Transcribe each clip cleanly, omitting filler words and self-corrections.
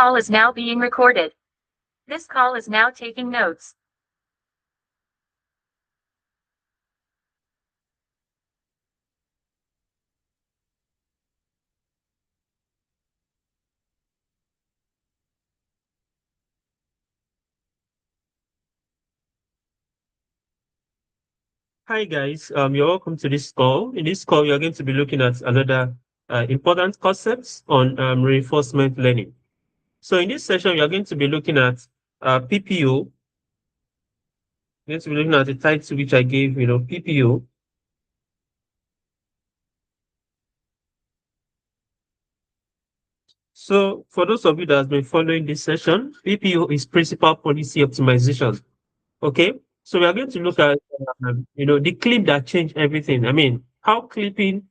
call is now being recorded. This call is now taking notes. Hi guys, you're welcome to this call. In this call, you're going to be looking at another important concepts on reinforcement learning. So in this session, you're going to be looking at PPO. You're going to be looking at the title which I gave, PPO. So for those of you that have been following this session, PPO is Principal Policy Optimization. Okay, so we are going to look at, the clip that changed everything. I mean, how clipping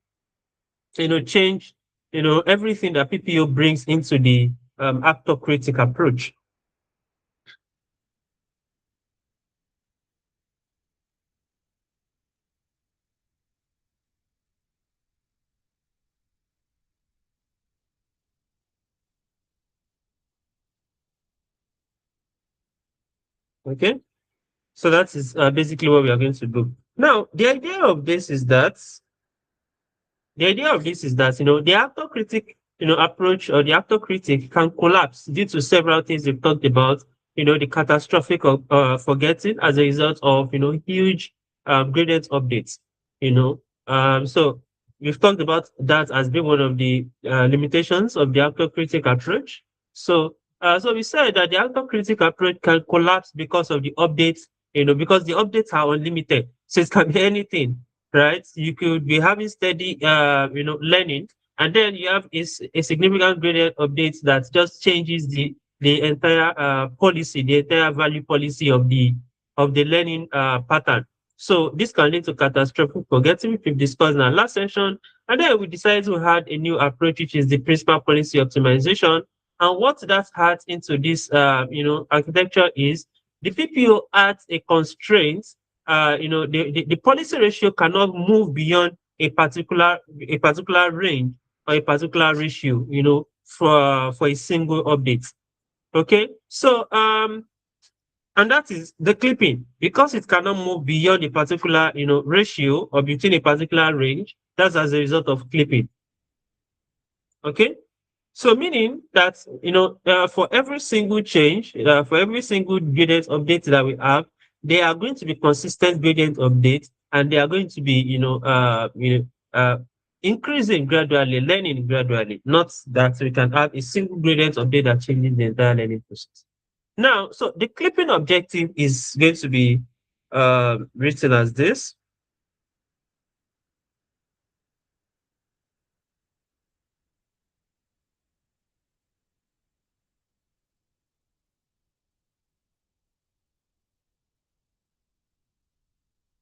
change, everything that PPO brings into the actor critic approach. Okay, so that is basically what we are going to do. Now, the actor critic, approach, or the actor critic can collapse due to several things we've talked about. The catastrophic of forgetting as a result of huge gradient updates. So we've talked about that as being one of the limitations of the actor critic approach. So we said that the actor critic approach can collapse because of the updates. Because the updates are unlimited, so it can be anything, right? You could be having steady, learning, and then you have a significant gradient update that just changes the entire policy, the entire value policy of the learning pattern. So this can lead to catastrophic forgetting, which we've discussed in our last session. And then we decided to add a new approach, which is the principal policy optimization. And what that adds into this, architecture is the PPO adds a constraint. The policy ratio cannot move beyond a particular range or a particular ratio, for a single update. Okay, so and that is the clipping, because it cannot move beyond a particular ratio or between a particular range. That's as a result of clipping. Okay, so meaning that for every single change, for every single gradient update that we have, they are going to be consistent gradient updates, and they are going to be increasing gradually, learning gradually, not that we can have a single gradient update that changes the entire learning process. Now, so the clipping objective is going to be written as this.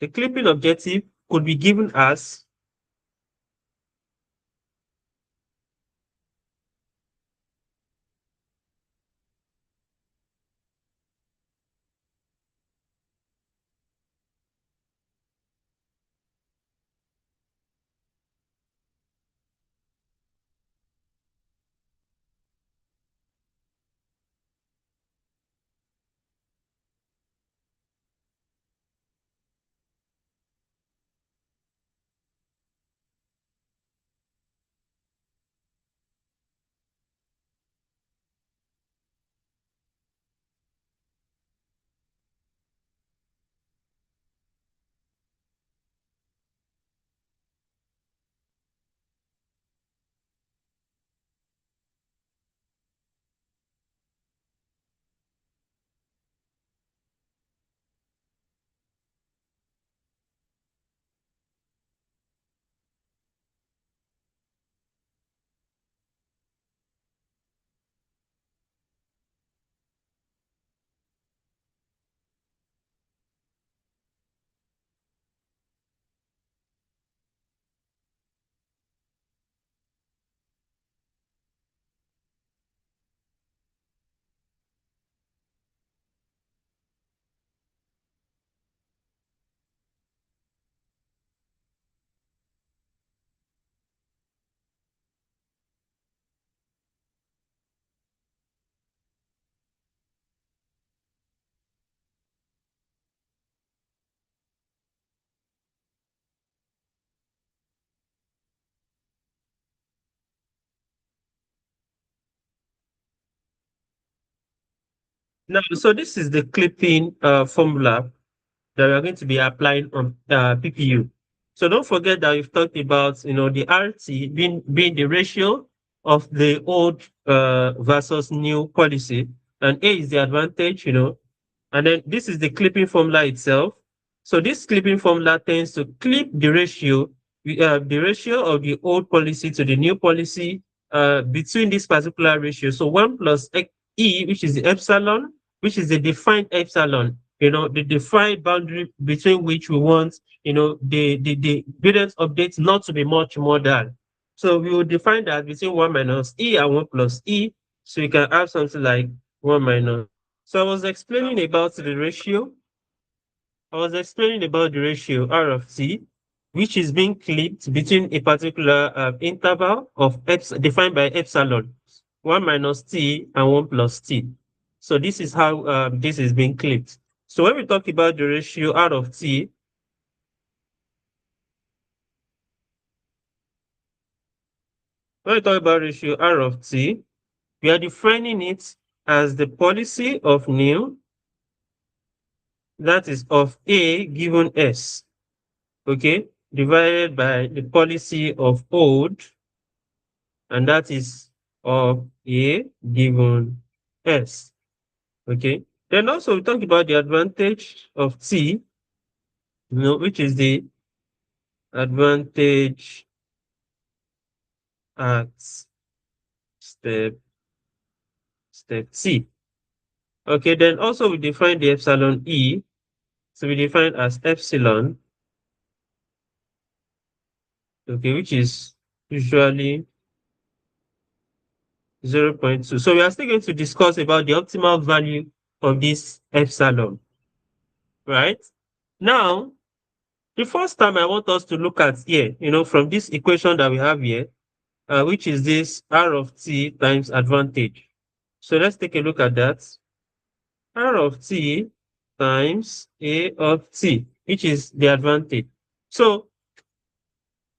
The clipping objective could be given as Now, so this is the clipping formula that we are going to be applying on PPU. So don't forget that we've talked about, the RT being the ratio of the old versus new policy, and A is the advantage, and then this is the clipping formula itself. So this clipping formula tends to clip the ratio of the old policy to the new policy between this particular ratio. So 1 plus E, which is the epsilon, which is the defined epsilon, the defined boundary between which we want, the gradient update not to be much more than. So we will define that between 1 minus E and 1 plus E. So you can have something like 1 minus. So I was explaining about the ratio. I was explaining about the ratio R of T, which is being clipped between a particular interval of defined by epsilon, 1 minus T and 1 plus T. So this is how this is being clipped. So when we talk about the ratio R of T, when we talk about ratio R of T, we are defining it as the policy of new, that is of A given S, okay, divided by the policy of old, and that is of A given S, okay. Then also we talk about the advantage of T, which is the advantage at step T. Okay, then also we define the epsilon E. So we define as epsilon, okay, which is usually 0.2. So we are still going to discuss about the optimal value of this epsilon, right? Now, the first time I want us to look at here, from this equation that we have here, which is this R of T times advantage. So let's take a look at that. R of T times A of T, which is the advantage. So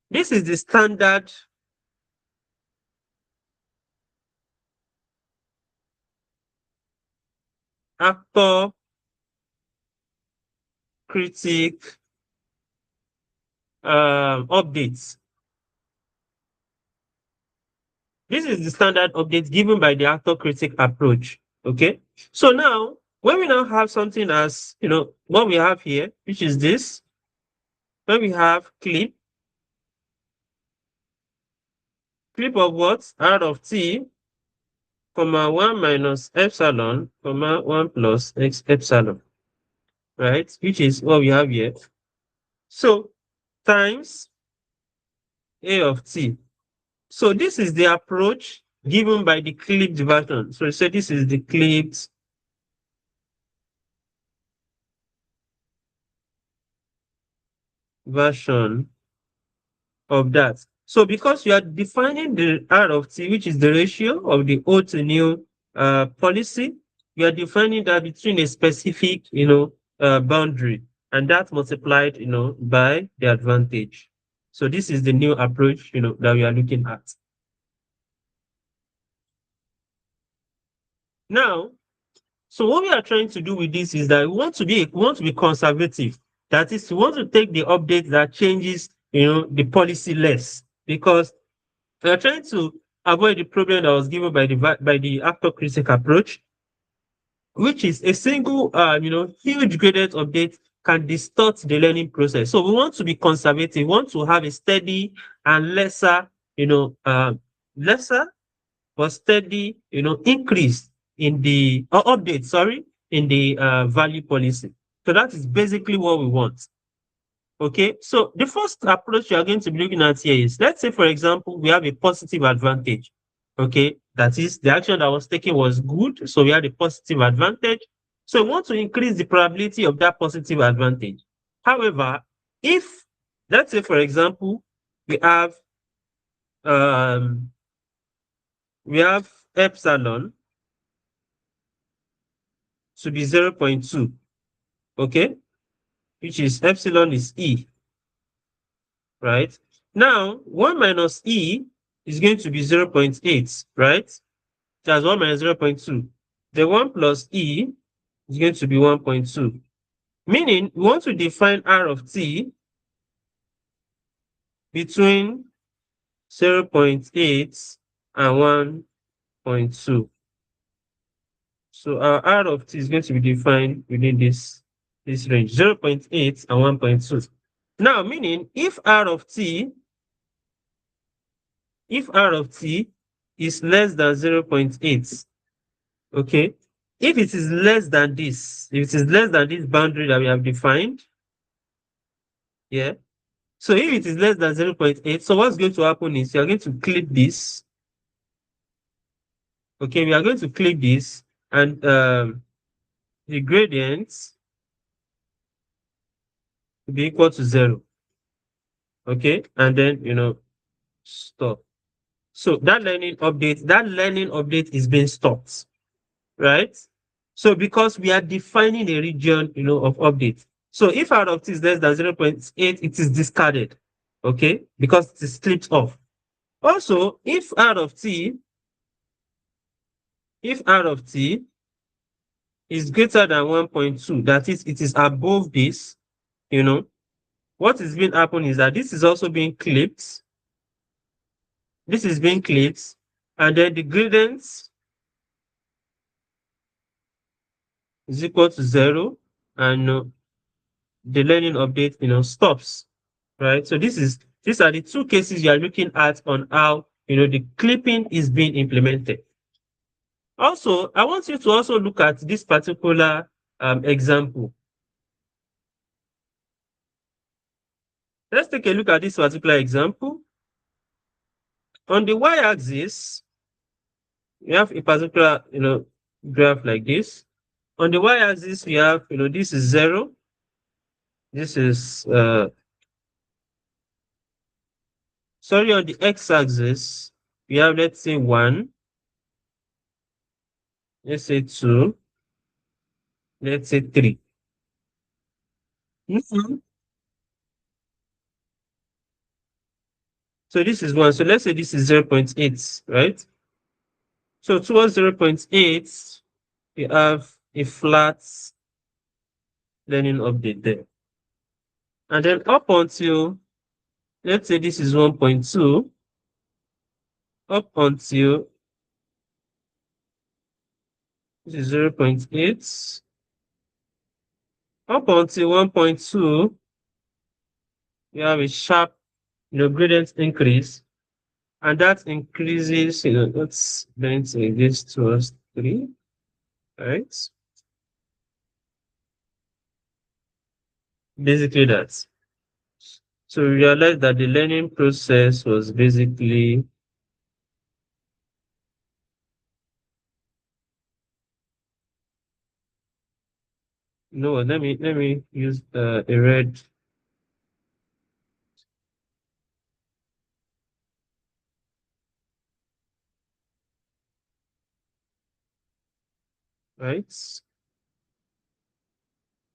this is the standard actor critic updates. This is the standard update given by the ActorCritic approach. Okay. So now, when we now have something as, what we have here, which is this, when we have clip of what? R of T, comma 1 minus epsilon, comma 1 plus x epsilon, right? Which is what we have here. So, times A of T. So this is the approach given by the clipped version. So say this is the clipped version of that. So because you are defining the R of T, which is the ratio of the old to new policy, you are defining that between a specific, boundary, and that multiplied, by the advantage. So this is the new approach, that we are looking at. Now, so what we are trying to do with this is that we want to be conservative. That is, we want to take the update that changes, the policy less, because we are trying to avoid the problem that was given by the actor critic approach, which is a single, huge graded update can distort the learning process. So we want to be conservative. We want to have a steady and lesser but steady, increase in the update, sorry, in the value policy. So that is basically what we want. Okay, so the first approach you are going to be looking at here is, let's say, for example, we have a positive advantage. Okay, that is the action that was taken was good, so we had a positive advantage. So we want to increase the probability of that positive advantage. However, if, let's say, for example, we have um, epsilon to be 0.2, okay, which is epsilon is E, right? Now, 1 minus E is going to be 0.8, right? That's 1 minus 0.2. the 1 plus E is going to be 1.2. Meaning, we want to define R of t between 0.8 and 1.2. So our R of t is going to be defined within this range, 0.8 and 1.2. Now, meaning if R of t is less than 0.8, okay, if it is less than this, boundary that we have defined, yeah. So if it is less than 0.8, so what's going to happen is you are going to click this. Okay, we are going to click this, and the gradient will be equal to 0. Okay, and then stop. So that learning update is being stopped, right? So because we are defining a region, of update. So if R of t is less than 0.8, it is discarded, okay, because it is clipped off. Also, if R of t is greater than 1.2, that is, it is above this, what is being happening is that this is also being clipped. This is being clipped, and then the gradient is equal to 0, and the learning update, stops, right? So these are the two cases you are looking at on how, the clipping is being implemented. Also, I want you to also look at this particular example. Let's take a look at this particular example. On the y-axis, we have a particular, graph like this. On the y-axis, we have, this is 0. This is, sorry, on the x-axis, we have, let's say, 1. Let's say 2. Let's say 3. Mhm. So this is 1. So let's say this is 0.8, right? So towards 0.8, we have a flat learning update there. And then up until, let's say this is 1.2, up until this is 0.8, up until 1.2, we have a sharp, gradient increase, and that increases, let's then say this towards 3, right? Basically that. So we realized that the learning process was basically let me use a red, right?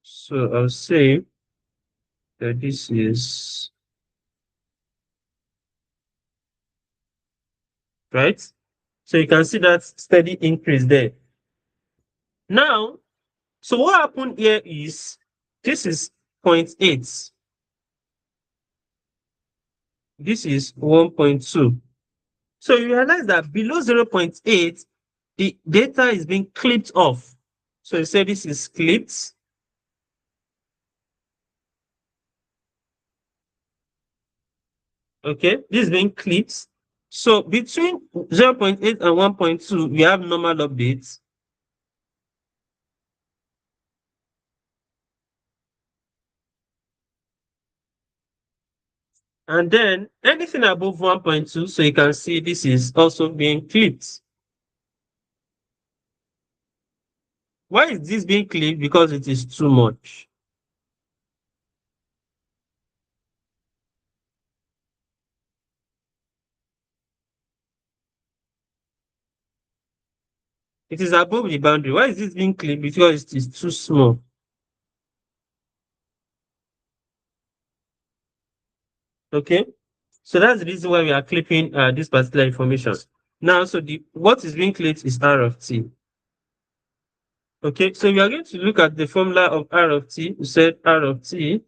So I'll say that this is right. So you can see that steady increase there. Now, so what happened here is this is 0.8. This is 1.2. So you realize that below 0.8, the data is being clipped off. So you say this is clipped. Okay, this is being clipped. So between 0.8 and 1.2, we have normal updates. And then anything above 1.2, so you can see this is also being clipped. Why is this being clipped? Because it is too much. It is above the boundary. Why is this being clipped? Because it is too small. Okay, so that's the reason why we are clipping this particular information. Now, so what is being clipped is R of t. Okay, so we are going to look at the formula of R of t. We said R of t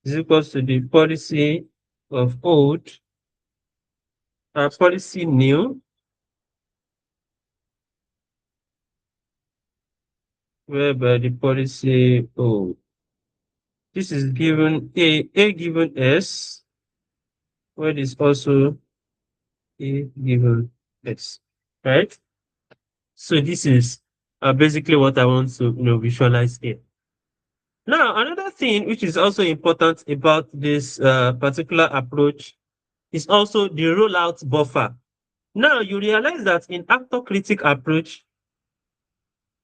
is equals to the policy of old, policy new, whereby the policy old. This is given A given S, where it is also A given S, right? So this is basically what I want to visualize here. Now, another thing which is also important about this particular approach is also the rollout buffer. Now, you realize that in ActorCritic approach,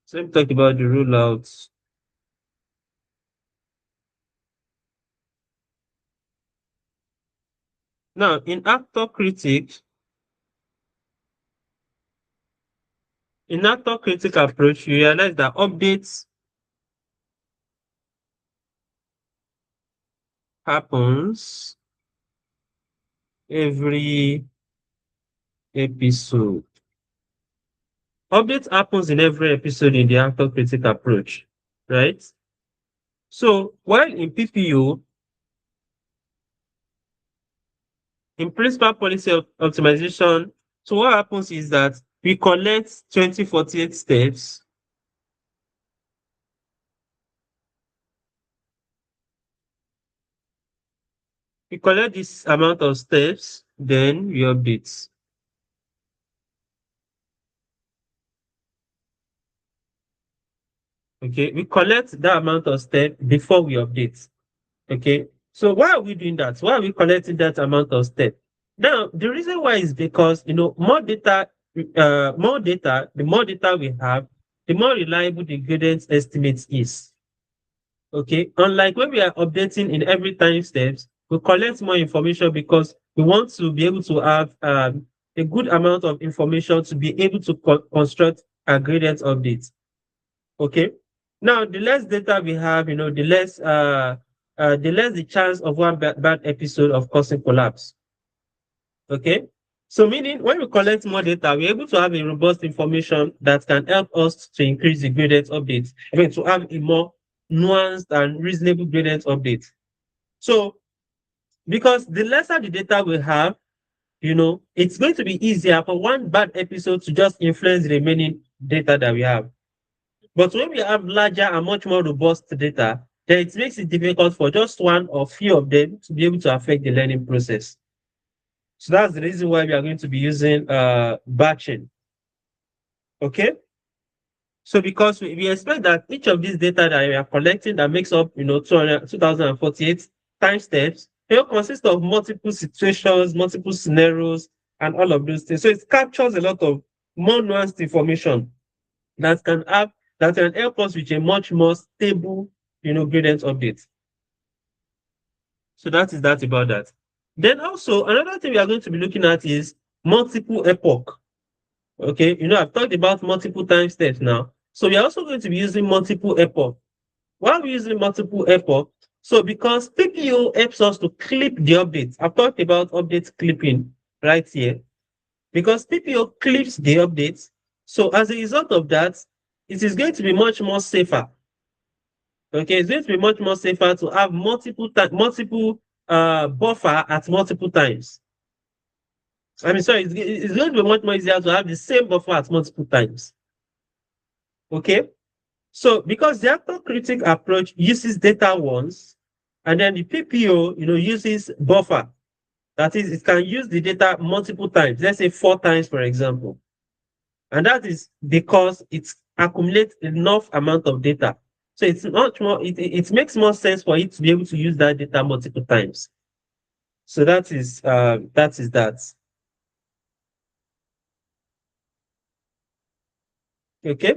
so let me talk about the rollouts. Now, in ActorCritic approach, you realize that updates happens every episode. Update happens in every episode in the ActorCritic approach, right? So while in PPO, in principal policy optimization, so what happens is that we collect 2048 steps. We collect this amount of steps, then we update. Okay, we collect that amount of steps before we update. Okay, so why are we doing that? Why are we collecting that amount of steps? Now, the reason why is because the more data we have, the more reliable the gradient estimate is. Okay, unlike when we are updating in every time steps, we collect more information because we want to be able to have a good amount of information to be able to construct a gradient update. Okay, now the less data we have, the less the chance of one bad episode of causing collapse. Okay, so meaning when we collect more data, we're able to have a robust information that can help us to increase the gradient update. I mean, to have a more nuanced and reasonable gradient update. So, because the lesser the data we have, it's going to be easier for one bad episode to just influence the remaining data that we have. But when we have larger and much more robust data, then it makes it difficult for just one or few of them to be able to affect the learning process. So that's the reason why we are going to be using batching. Okay. So because we expect that each of these data that we are collecting that makes up, 2048 time steps, consists of multiple situations, multiple scenarios, and all of those things. So it captures a lot of more nuanced information that can help us with a much more stable, gradient update. So that is that about that. Then also another thing we are going to be looking at is multiple epoch. Okay, I've talked about multiple time steps now. So we are also going to be using multiple epoch. Why are we using multiple epoch? So because PPO helps us to clip the updates. I've talked about update clipping right here. Because PPO clips the updates. So as a result of that, it is going to be much more safer. Okay, it's going to be much more safer to have multiple buffer at multiple times. I mean, sorry, it's going to be much more easier to have the same buffer at multiple times. Okay, so because the ActorCritic approach uses data once, and then the PPO, uses buffer. That is, it can use the data multiple times. Let's say 4 times, for example, and that is because it accumulates enough amount of data. So it's much more. It makes more sense for it to be able to use that data multiple times. So that is that. Okay.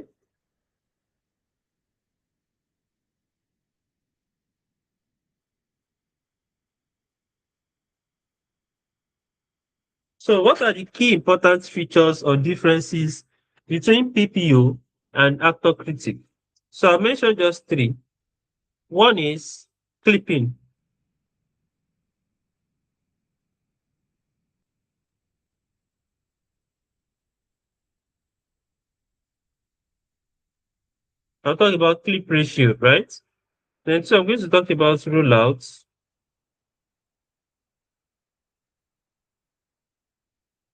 So what are the key important features or differences between PPO and ActorCritic? So I mentioned just three. One is clipping. I'll talk about clip ratio, right? Then two, I'm going to talk about rollouts.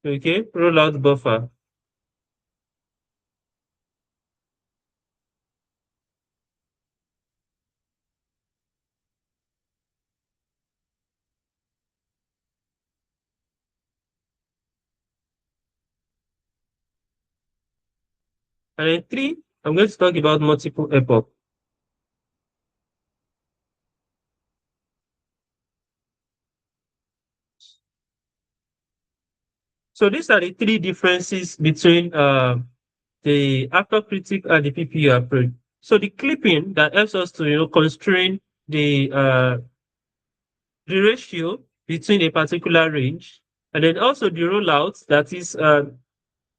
Okay, rollout buffer. And then three, I'm going to talk about multiple epoch. So these are the three differences between the ActorCritic and the PPO approach. So the clipping that helps us to constrain the ratio between a particular range, and then also the rollout that is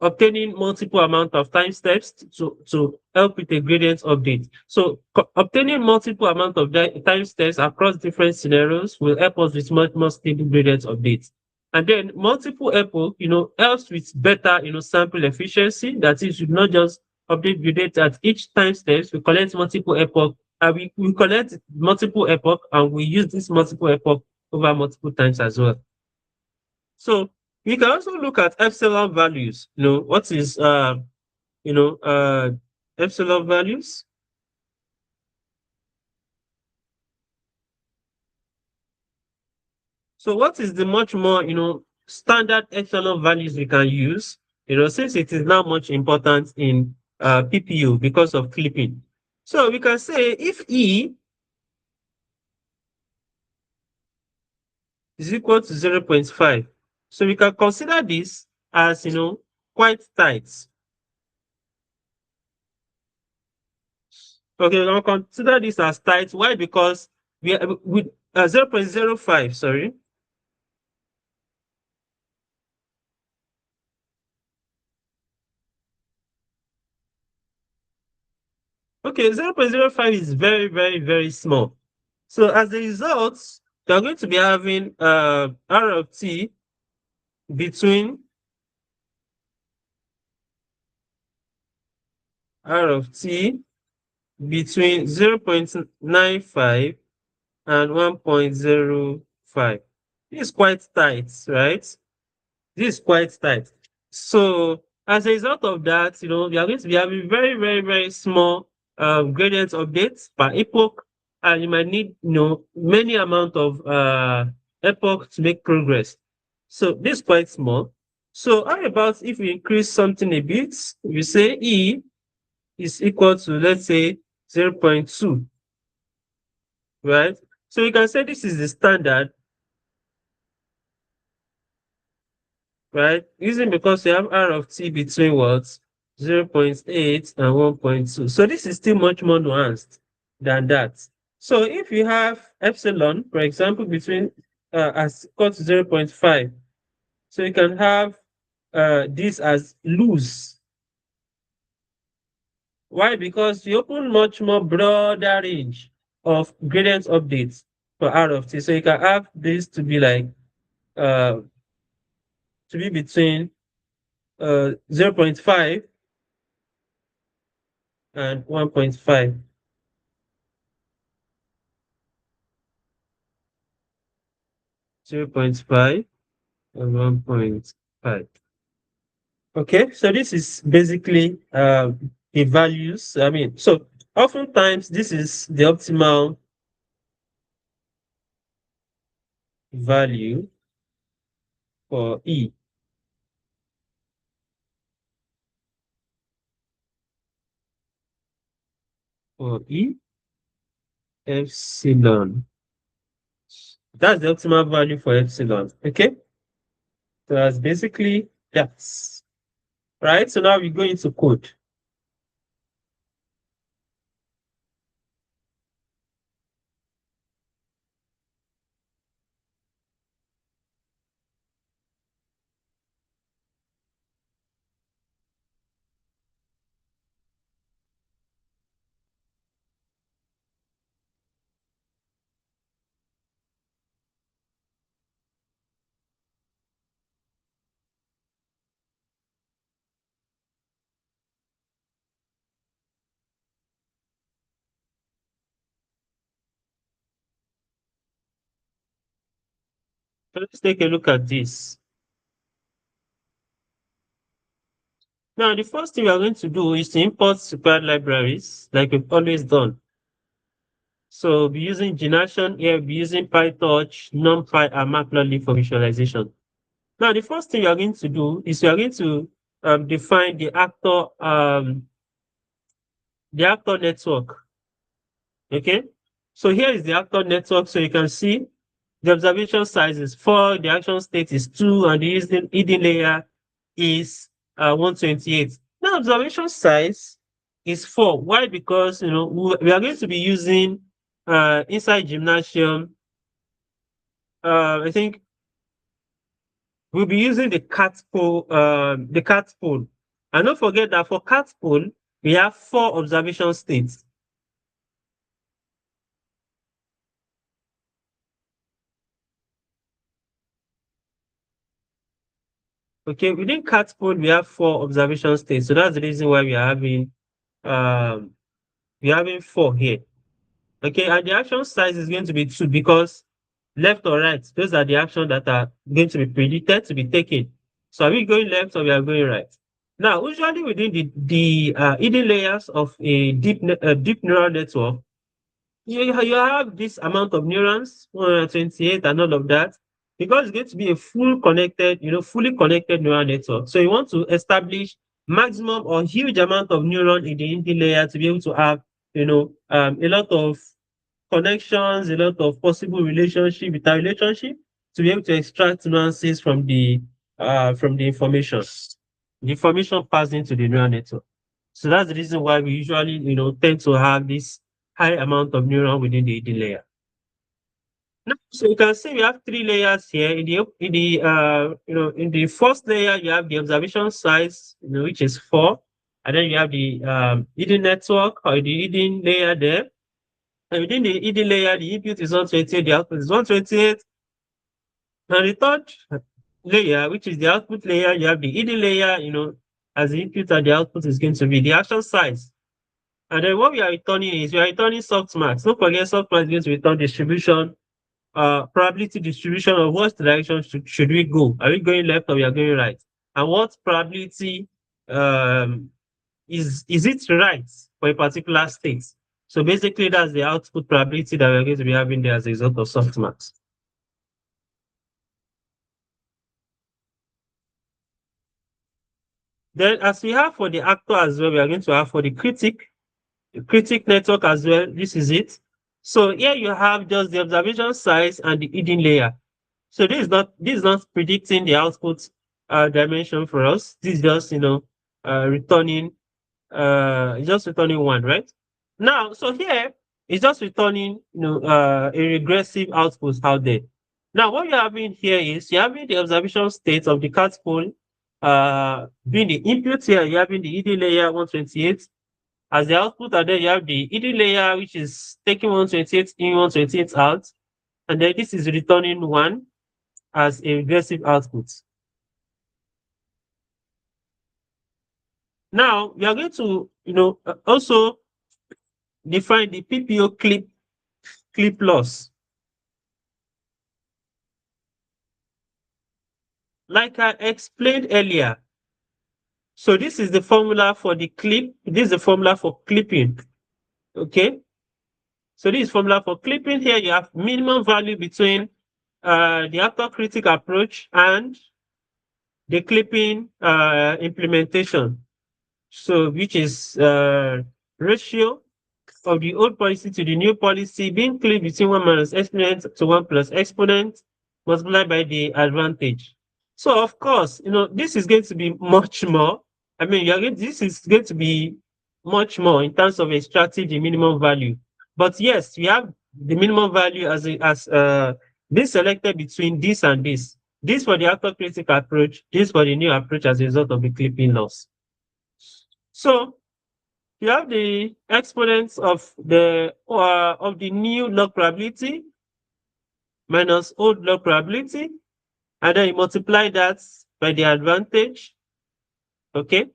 obtaining multiple amount of time steps to help with a gradient update. So obtaining multiple amount of time steps across different scenarios will help us with much more stable gradient updates. And then multiple epoch, helps with better, sample efficiency. That is, you not just update gradient at each time steps. We collect multiple epoch, and we collect multiple epoch, and we use this multiple epoch over multiple times as well. So we can also look at epsilon values. What is you know uh epsilon values? So what is the much more standard epsilon values we can use? Since it is now much important in PPO because of clipping. So we can say if E is equal to 0.5, so we can consider this as quite tight. Okay, we can consider this as tight. Why? Because we are with 0.05, sorry. Okay, 0.05 is very, very, very small. So as a result, you're going to be having R of t between R of t between 0.95 and 1.05. This is quite tight, right? This is quite tight. So as a result of that, we are going to be having very, very, very small gradient updates per epoch, and you might need, many amount of epoch to make progress. So this is quite small. So how about if we increase something a bit, we say E is equal to, let's say, 0.2, right? So you can say this is the standard, right? Using because we have R of t between what? 0.8 and 1.2. So this is still much more nuanced than that. So if you have epsilon, for example, between as equal to 0.5, so you can have this as loose. Why? Because you open much more broader range of gradient updates for R of t. So you can have this to be like uh to be between 0.5 and 1.5, 0.5 and 1.5. Okay, so this is basically the values. I mean, so oftentimes this is the optimal value for E, for E epsilon. That's the optimal value for epsilon. Okay, so that's basically that. Right, so now we go into code. So let's take a look at this. Now, the first thing we are going to do is to import required libraries like we've always done. So we'll be using Gymnasium here, we'll be using PyTorch, NumPy, and Matplotlib for visualization. Now, the first thing you are going to do is you are going to define the actor network. Okay. So here is the actor network. So you can see the observation size is 4, the action state is 2, and the hidden layer is 128. Now, observation size is 4. Why? Because we are going to be using inside Gymnasium. I think we'll be using the cat pool, and don't forget that for cat pool we have 4 observation states. Okay, within cat pool we have 4 observation states, so that's the reason why um we're having 4 here. Okay, and the action size is going to be 2 because left or right, those are the actions that are going to be predicted to be taken. So are we going left or we are going right? Now, usually within the hidden layers of a deep neural network, you have this amount of neurons, 128 and all of that, because it's going to be a fully connected neural network. So you want to establish maximum or huge amount of neuron in the hidden layer to be able to have, a lot of connections, a lot of possible relationship with a relationship to be able to extract nuances from the information. The information passed into the neural network. So that's the reason why we usually, tend to have this high amount of neuron within the hidden layer. Now, so you can see we have 3 layers here. In the first layer, you have the observation size, which is 4, and then you have the hidden network or the hidden layer there. And within the hidden layer, the input is 128, the output is 128. And the third layer, which is the output layer, you have the hidden layer, as the input and the output is going to be the action size. And then what we are returning is we are returning softmax. Don't forget softmax is going to return distribution, probability distribution of what direction should we go. Are we going left or we are going right? And what probability is it right for a particular state? So basically that's the output probability that we're going to be having there as a result of softmax. Then as we have for the actor as well, we are going to have for the critic network as well. This is it. So here you have just the observation size and the hidden layer. So this is not predicting the output dimension for us. This is just returning just returning 1, right? Now, so here it's just returning a regressive output out there. Now, what you're having here is you're having the observation state of the cat pole being the input here, you're having the hidden layer 128 as the output, and then you have the hidden layer which is taking 128 in, 128 out, and then this is returning 1 as a regressive output. Now we are going to also define the PPO clip loss. Like I explained earlier, so this is the formula for the clip. This is the formula for clipping. Okay. So this is formula for clipping. Here you have minimum value between the ActorCritic approach and the clipping implementation. So which is ratio of the old policy to the new policy being clipped between 1 minus exponent to 1 plus exponent multiplied by the advantage. So of course, this is going to be much more. I mean, this is going to be much more in terms of extracting the minimum value. But yes, we have the minimum value as being selected between this and this. This for the ActorCritic approach, this for the new approach as a result of the clipping loss. So you have the exponents of the new log probability minus old log probability, and then you multiply that by the advantage. Okay,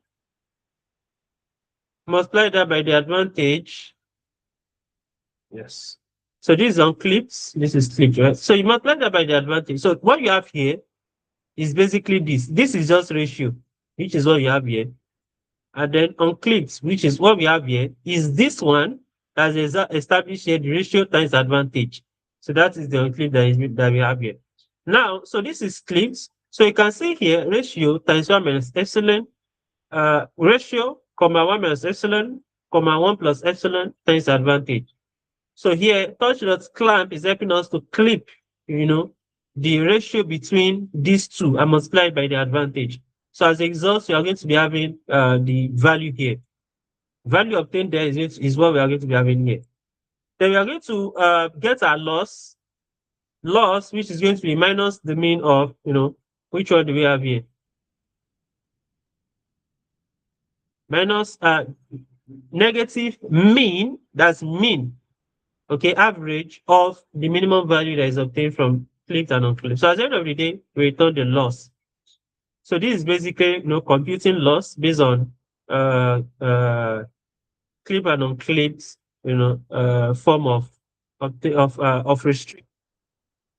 multiply that by the advantage. Yes. So this is unclipped, this is clipped, right? So you multiply that by the advantage. So what you have here is basically this. This is just ratio, which is what you have here. And then unclipped, which is what we have here, is this one that is established here, the ratio times advantage. So that is the unclipped that we have here. Now, so this is clipped. So you can see here ratio times 1 minus epsilon, ratio, comma 1 minus epsilon, comma 1 plus epsilon times advantage. So here, touch.clamp is helping us to clip, the ratio between these two and multiply by the advantage. So as a result, you are going to be having the value here. Value obtained there is what we are going to be having here. Then we are going to get our loss, which is going to be minus the mean of, which one do we have here? Minus negative mean, that's mean, okay, average of the minimum value that is obtained from clipped and unclipped. So at the end of the day, we return the loss. So this is basically, computing loss based on clip and unclipped, form of restrict.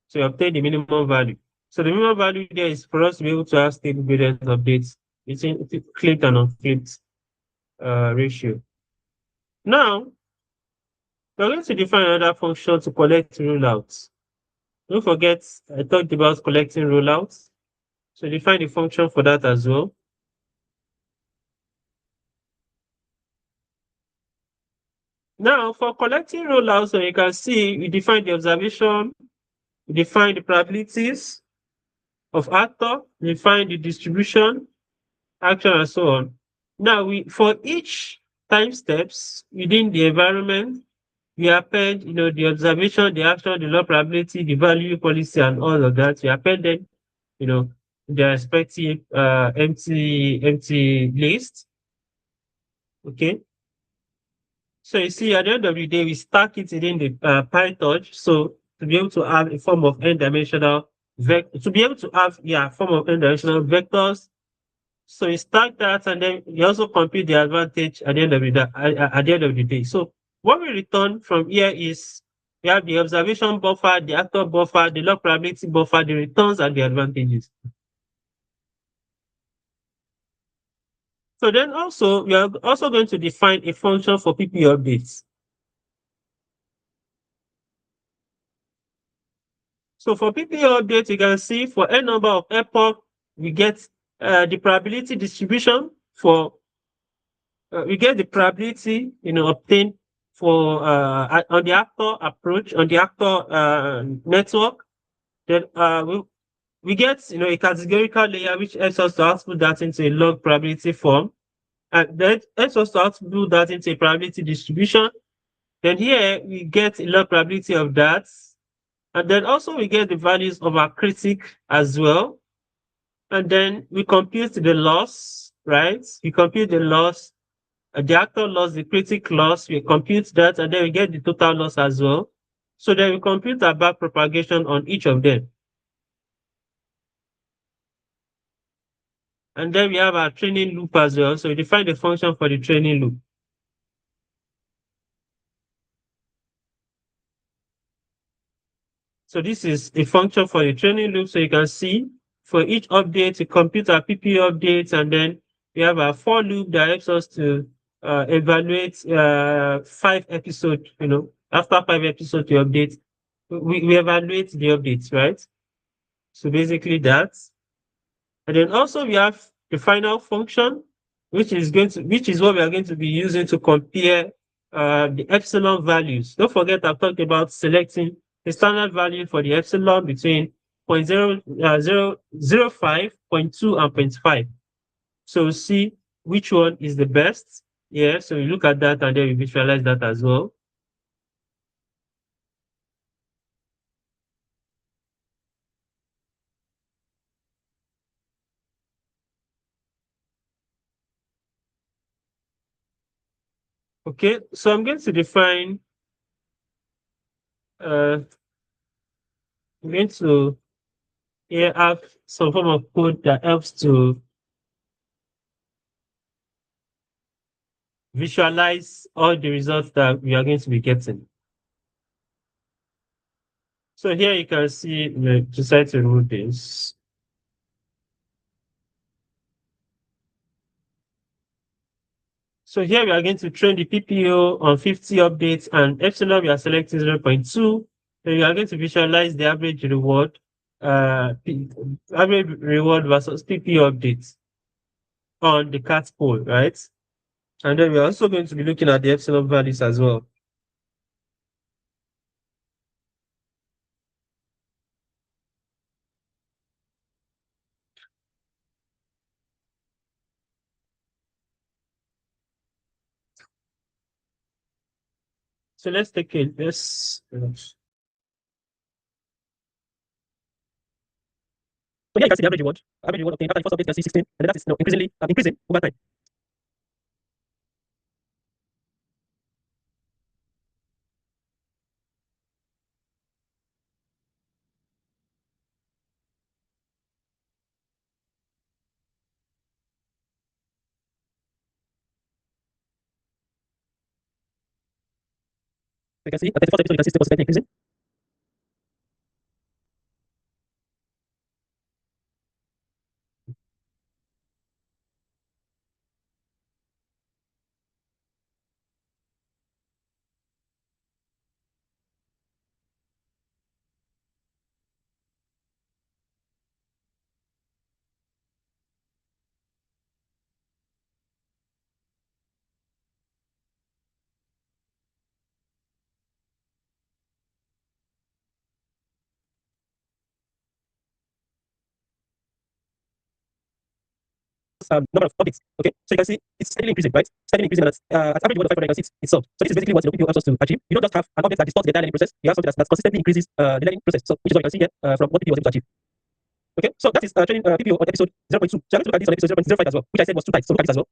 So you obtain the minimum value. So the minimum value there is for us to be able to have stable gradient updates between clipped and unclipped ratio. Now, we're going to define another function to collect rollouts. Don't forget, I talked about collecting rollouts. So define the function for that as well. Now, for collecting rollouts, so you can see we define the observation, we define the probabilities of actor, we define the distribution, action, and so on. Now, for each time steps within the environment, we append, the observation, the action, the law probability, the value policy, and all of that. We append them, their respective empty list. Okay. So you see, at the end of the day, we stack it within the PyTorch. So to be able to have a form of n-dimensional to be able to have form of n-dimensional vectors. So you stack that, and then you also compute the advantage at the end of the day. So what we return from here is we have the observation buffer, the actor buffer, the log probability buffer, the returns, and the advantages. So then also we are also going to define a function for PPO updates. So for PPO update, you can see for n number of epoch, we get the probability distribution for we get the probability obtained for on the actor approach on the actor network. Then we get a categorical layer which helps us to output that into a log probability form, and then helps us to output that into a probability distribution. Then here we get a log probability of that. And then also we get the values of our critic as well. And then we compute the loss, right? We compute the loss, the actor loss, the critic loss, we compute that, and then we get the total loss as well. So then we compute our back propagation on each of them. And then we have our training loop as well. So we define the function for the training loop. So this is the function for the training loop. So you can see for each update, we compute our PPO updates, and then we have a for loop that helps us to evaluate 5 episodes. After 5 episodes, we update, we evaluate the updates, right? So basically that. And then also we have the final function, which is what we are going to be using to compare the epsilon values. Don't forget, I've talked about selecting the standard value for the epsilon between 0.005, 0.2, and 0.5. So see which one is the best. Yeah, so we look at that and then we visualize that as well. Okay, so I'm going to define I'm going to here have some form of code that helps to visualize all the results that we are going to be getting. So here you can see, decide to remove this. So here we are going to train the PPO on 50 updates, and epsilon we are selecting 0.2. Then we are going to visualize the average reward versus PPO updates on the cat poll, right? And then we're also going to be looking at the epsilon values as well. So let's take a this. So here you can see the average reward. Average reward obtained after the first update, you can see 16, and that is increasingly increasing over time. You can see at the first episode, you can see still consistently increasing. Number of updates. Okay, so you can see it's steadily increasing, right? Steadily increasing, and at average reward of 500, you can see it's itself. So this is basically what the PPO helps us to achieve. You don't just have an update that distorts the entire learning process. You have something that consistently increases the learning process. So which is what you can see here from what PPO was able to achieve. Okay, so that is training PPO on episode 0.2. So I'm going to look at this on episode 0.05 as well, which I said was two types. So look at this as well.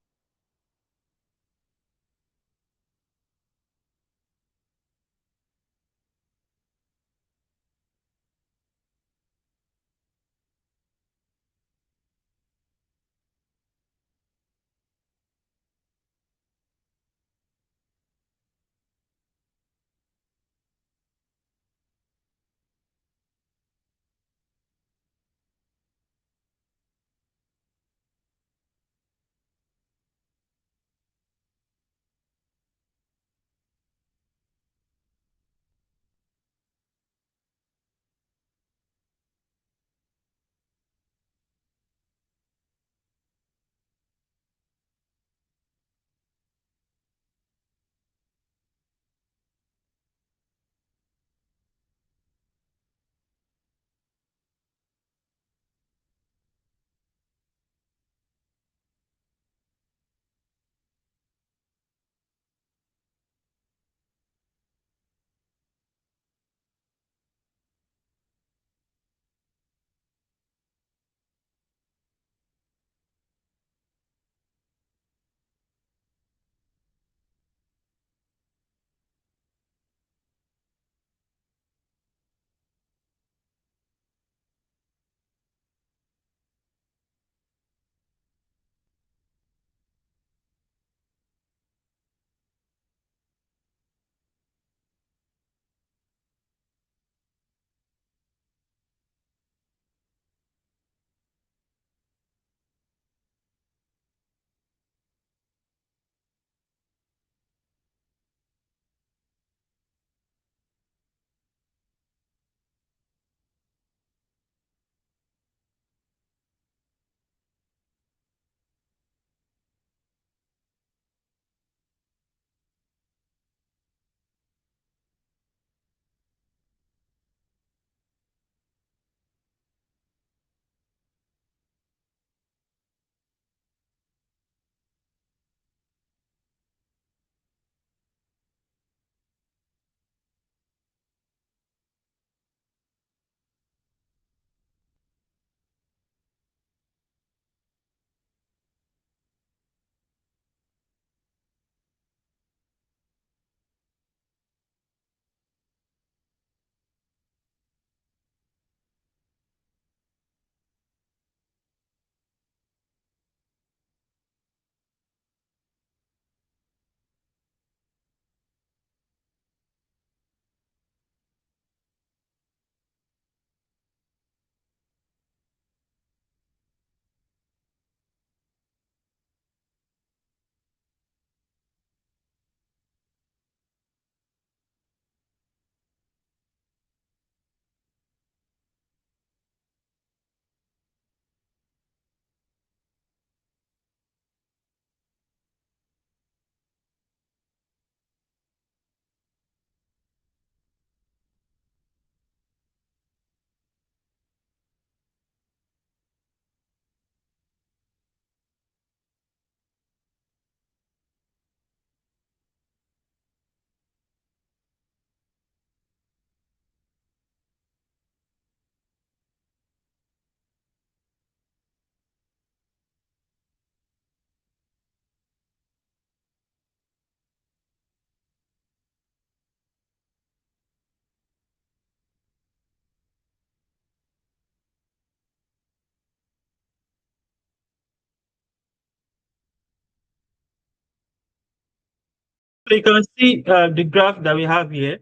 So you can see the graph that we have here,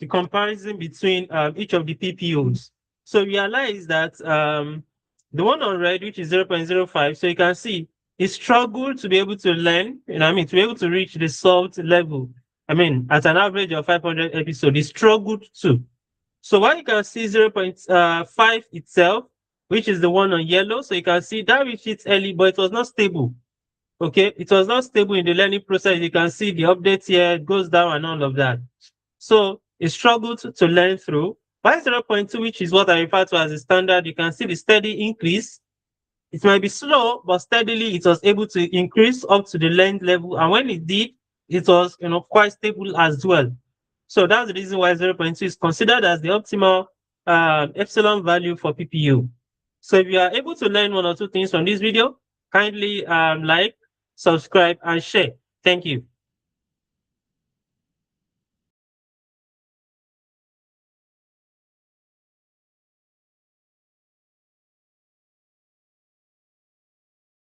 the comparison between each of the PPOs. So realize that the one on red, which is 0.05, so you can see it struggled to be able to learn, to be able to reach the solved level. At an average of 500 episodes, it struggled to. So while you can see 0.5 itself, which is the one on yellow, so you can see that reached it early, but it was not stable. Okay, it was not stable in the learning process. You can see the updates here, it goes down and all of that. So it struggled to learn through. By 0.2, which is what I refer to as the standard, you can see the steady increase. It might be slow, but steadily it was able to increase up to the learned level. And when it did, it was quite stable as well. So that's the reason why 0.2 is considered as the optimal epsilon value for PPU. So if you are able to learn one or two things from this video, kindly like, subscribe, and share. Thank you.